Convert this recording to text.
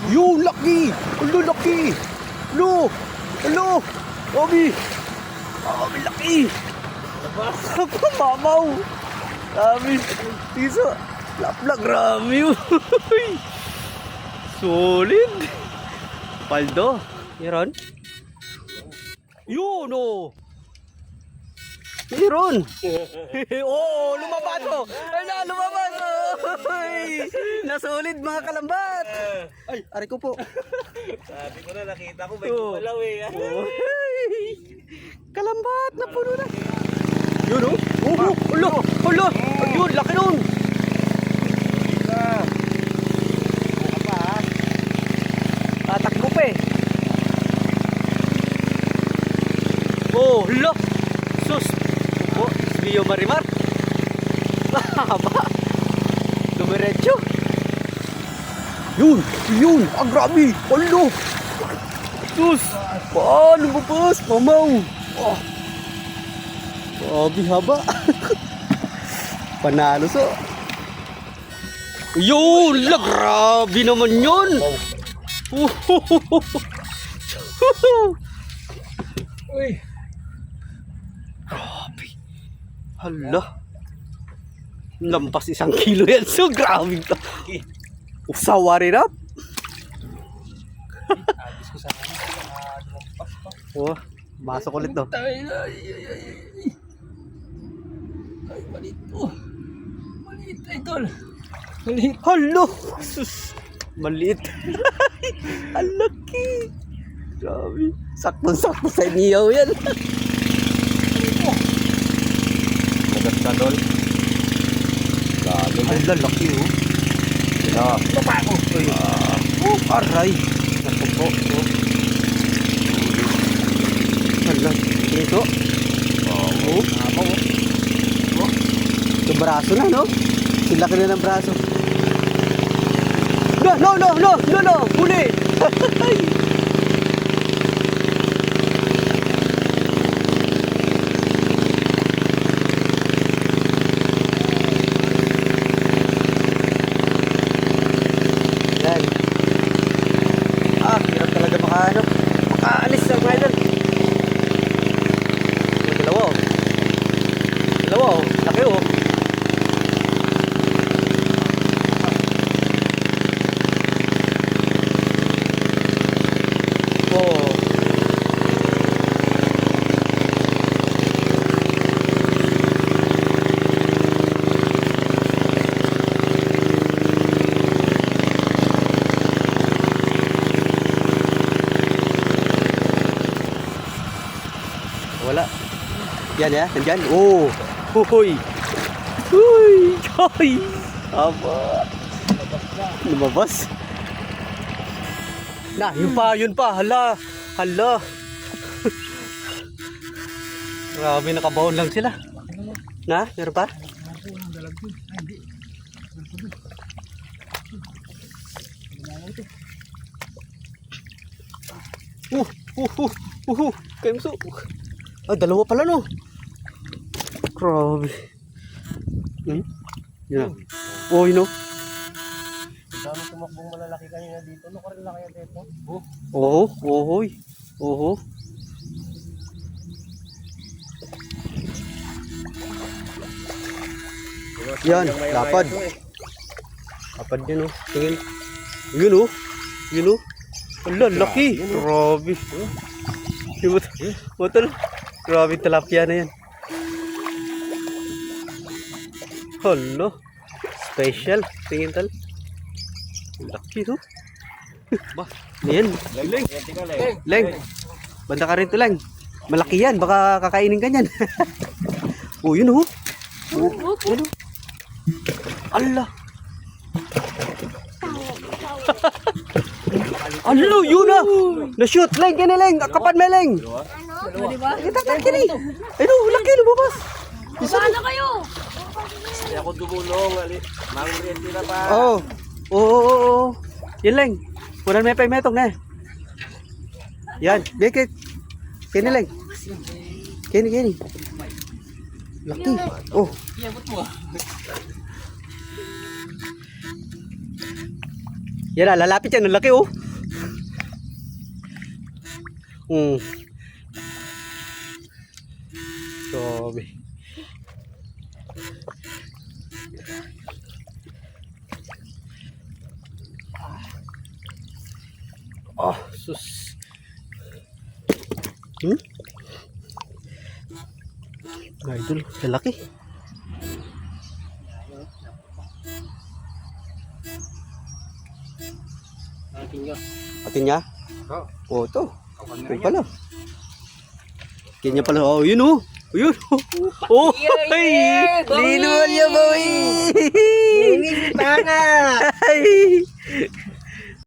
Yun, laki! Alo, laki! Alo! Alo! Obi! Obi, laki! Mamaw! Grabe! Tiso! Laplag, grabe yun! Solid! Paldo! Meron? Yun, oh! Meron! Oh, lumabas oh! Ay na, lumabas oh! Ay, nasolid mga kalambat! Ay, ari ko po. Sabi ko na, nakita ko may kumalaw eh. Oh. Kalambat na puno na. Yun oh! Oh, ulo! Ulo! Ayun, laki nun! Tatakbo pa eh. Oh, lo! Sus! Oh, Bio Marimar. Haba. Dumiretso. Yun! Yun! Ang grabe! Alo! Sus! Paano lumabas? Mamaw! Oh! Grabe haba. Panalo so. Yun! La, grabe naman yun! Uy! Grabe. Hala. Lampas 1 kilo yan. So, grabe to. Usawa rin up. Abis ko sa mga Oh, masok ulit to. Ay, maliit po. Maliit, idol. Maliit. Hala. Sus. Maliit. Ang laki. Grabe. Sakto-sakto sa iniyaw yan. Maganda, dol. Ang lalaki oh. Baba ko. Oh, aray. Napupo. Oh. Hala. Ito. Oh. Oh. Ito braso na, no? Silaki na ng braso. No. Huli. Yan. Hirap talaga makaalis sa mga idol. Dalawa oh. Laki oh. Oh. Wala. Yan ya, nandyan. Oh. Hoy. Hoy. Aba. Lumabas. Na, yun pa. Hala. Grabe, nakabaon lang sila. Na, meron pa? Kaimso. Dalawa pala no. Grabe. Yan. Oh, yun oh. Dami tumakbong malalaki kanina dito. Ano ka rin na kaya dito? Oh. Yan, lapad. Lapad yun oh. Tingin. Yun oh. Ala, laki. Grabe. Yung botol. Grabe tilapia na yan. Hala. Special. Tingin tal. Laki no. Yan. Leng. Banda ka rito lang. Malaki yan. Baka kakainin ka yan. Oh, yun oh. Yun oh. Ala. Ano yun na? Na-shoot. Leng, kiniling. Kapan may leng. Ano, diba? Kita kini. Ayun, laki lumabas. Paano kayo? Hindi ako dumulong. Mangrienti na pa. Oo. Yan lang. Kunan may metong na. Yan. Bekit. Kini lang. Kini. Laki. Oh. Yan na, lalapit yan. Ang laki oh. Sabi. Oh, sus. Idol, lalaki. Atin niya? Oh, ito. Ito pala. Kanya pala. Oh, yun oh. Yun oh. Oh, ay. Linuan niya, boy. Tanga! Ay.